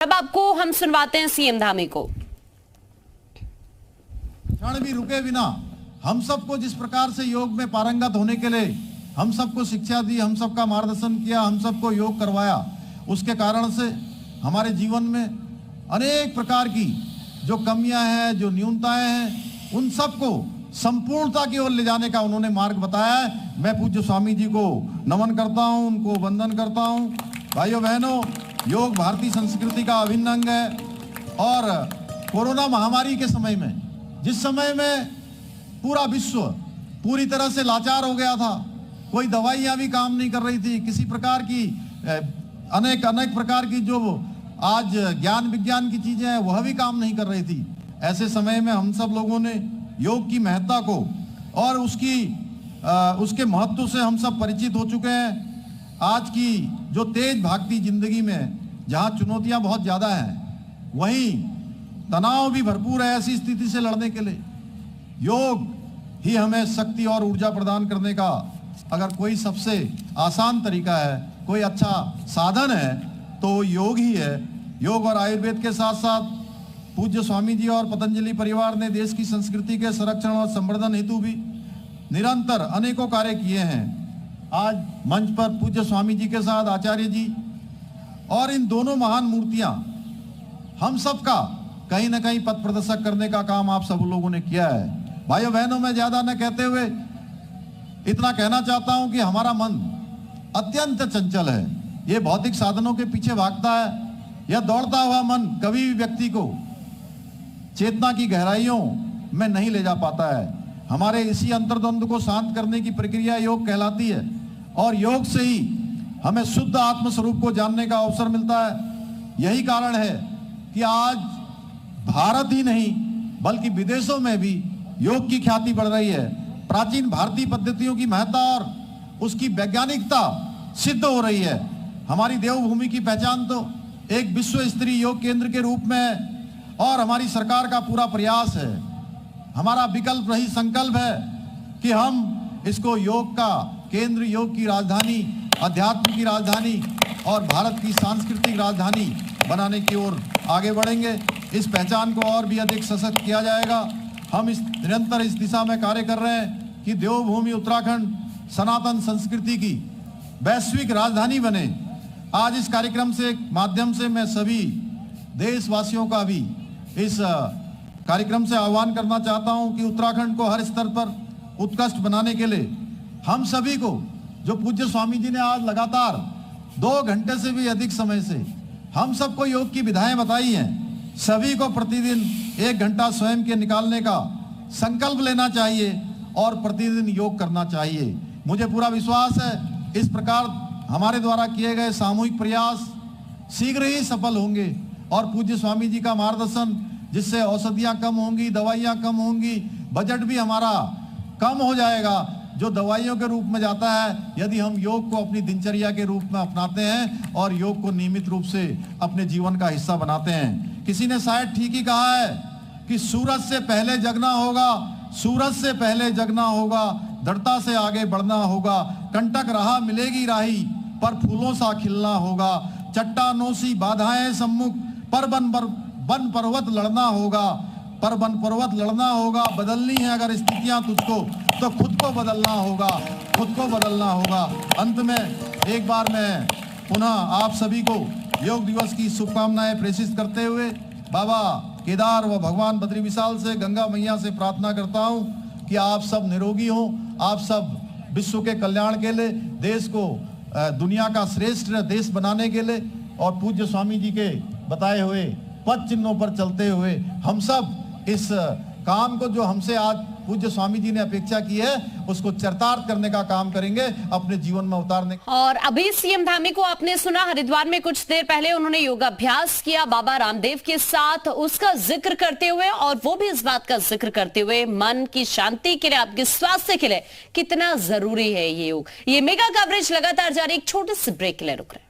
अब आपको हम सुनवाते हैं सीएम धामी को। क्षण भी रुके बिना हम सबको जिस प्रकार से योग में पारंगत होने के लिए हम सबको शिक्षा दी, हम सबका मार्गदर्शन किया, हम सबको योग करवाया, उसके कारण से हमारे जीवन में अनेक प्रकार की जो कमियां हैं, जो न्यूनताएं हैं, उन सबको संपूर्णता की ओर ले जाने का उन्होंने मार्ग बताया है। मैं पूज्य स्वामी जी को नमन करता हूं, उनको वंदन करता हूं। भाइयों बहनों, योग भारतीय संस्कृति का अभिन्न अंग है और कोरोना महामारी के समय में, जिस समय में पूरा विश्व पूरी तरह से लाचार हो गया था, कोई दवाइयां भी काम नहीं कर रही थी, किसी प्रकार की अनेक प्रकार की जो आज ज्ञान विज्ञान की चीजें हैं वह भी काम नहीं कर रही थी। ऐसे समय में हम सब लोगों ने योग की महत्ता को और उसके महत्व से हम सब परिचित हो चुके हैं। आज की जो तेज भागती जिंदगी में जहां चुनौतियां बहुत ज्यादा हैं, वहीं तनाव भी भरपूर है। ऐसी स्थिति से लड़ने के लिए योग ही हमें शक्ति और ऊर्जा प्रदान करने का अगर कोई सबसे आसान तरीका है, कोई अच्छा साधन है तो योग ही है। योग और आयुर्वेद के साथ साथ पूज्य स्वामी जी और पतंजलि परिवार ने देश की संस्कृति के संरक्षण और संवर्धन हेतु भी निरंतर अनेकों कार्य किए हैं। आज मंच पर पूज्य स्वामी जी के साथ आचार्य जी और इन दोनों महान मूर्तियां हम सबका कहीं ना कहीं पथ प्रदर्शक करने का काम आप सब लोगों ने किया है। भाइयों बहनों, मैं ज्यादा न कहते हुए इतना कहना चाहता हूं कि हमारा मन अत्यंत चंचल है। ये भौतिक साधनों के पीछे भागता है। यह दौड़ता हुआ मन कभी भी व्यक्ति को चेतना की गहराइयों में नहीं ले जा पाता है। हमारे इसी अंतर्द्वंद को शांत करने की प्रक्रिया योग कहलाती है और योग से ही हमें शुद्ध आत्म स्वरूप को जानने का अवसर मिलता है। यही कारण है कि आज भारत ही नहीं बल्कि विदेशों में भी योग की ख्याति बढ़ रही है। प्राचीन भारतीय पद्धतियों की महत्ता और उसकी वैज्ञानिकता सिद्ध हो रही है। हमारी देवभूमि की पहचान तो एक विश्व स्तरीय योग केंद्र के रूप में है और हमारी सरकार का पूरा प्रयास है, हमारा विकल्प रही संकल्प है कि हम इसको योग का केंद्र, योग की राजधानी, अध्यात्म की राजधानी और भारत की सांस्कृतिक राजधानी बनाने की ओर आगे बढ़ेंगे। इस पहचान को और भी अधिक सशक्त किया जाएगा। हम निरंतर इस दिशा में कार्य कर रहे हैं कि देवभूमि उत्तराखंड सनातन संस्कृति की वैश्विक राजधानी बने। आज इस कार्यक्रम से माध्यम से मैं सभी देशवासियों का भी इस कार्यक्रम से आह्वान करना चाहता हूं कि उत्तराखंड को हर स्तर पर उत्कृष्ट बनाने के लिए हम सभी को, जो पूज्य स्वामी जी ने आज लगातार 2 घंटे से भी अधिक समय से हम सबको योग की विधाएं बताई हैं, सभी को प्रतिदिन 1 घंटा स्वयं के निकालने का संकल्प लेना चाहिए और प्रतिदिन योग करना चाहिए। मुझे पूरा विश्वास है इस प्रकार हमारे द्वारा किए गए सामूहिक प्रयास शीघ्र ही सफल होंगे और पूज्य स्वामी जी का मार्गदर्शन, जिससे औषधियां कम होंगी, दवाइयां कम होंगी, बजट भी हमारा कम हो जाएगा जो दवाइयों के रूप में जाता है, यदि हम योग को अपनी दिनचर्या के रूप में अपनाते हैं और योग को नियमित रूप से अपने जीवन का हिस्सा बनाते हैं। किसी ने शायद ठीक ही कहा है कि सूरज से पहले जगना होगा, सूरज से पहले जगना होगा, दृढ़ता से आगे बढ़ना होगा, कंटक राह मिलेगी राही पर फूलों सा खिलना होगा, चट्टानों सी बाधाएं सम्मुख पर बन पर्वत लड़ना होगा, पर बन पर्वत लड़ना होगा। बदलनी है अगर स्थितियां तुझको तो खुद को बदलना होगा, खुद को बदलना होगा। अंत में एक बार मैं पुनः आप सभी को योग दिवस की शुभकामनाएं प्रेषित करते हुए बाबा केदार व भगवान बद्री विशाल से, गंगा मैया से प्रार्थना करता हूं कि आप सब निरोगी हों, आप सब विश्व के कल्याण के लिए, देश को दुनिया का श्रेष्ठ देश बनाने के लिए और पूज्य स्वामी जी के बताए हुए पद चिन्हों पर चलते हुए हम सब इस काम को जो हमसे आज पूज्य स्वामी जी ने अपेक्षा की है उसको चरितार्थ करने का काम करेंगे, अपने जीवन में उतारने। और अभी सीएम धामी को आपने सुना, हरिद्वार में कुछ देर पहले उन्होंने योगाभ्यास किया बाबा रामदेव के साथ, उसका जिक्र करते हुए और वो भी इस बात का जिक्र करते हुए मन की शांति के लिए, आपके स्वास्थ्य के लिए कितना जरूरी है ये योग। ये मेगा कवरेज लगातार जारी, एक छोटे से ब्रेक के लिए रुक रहे हैं।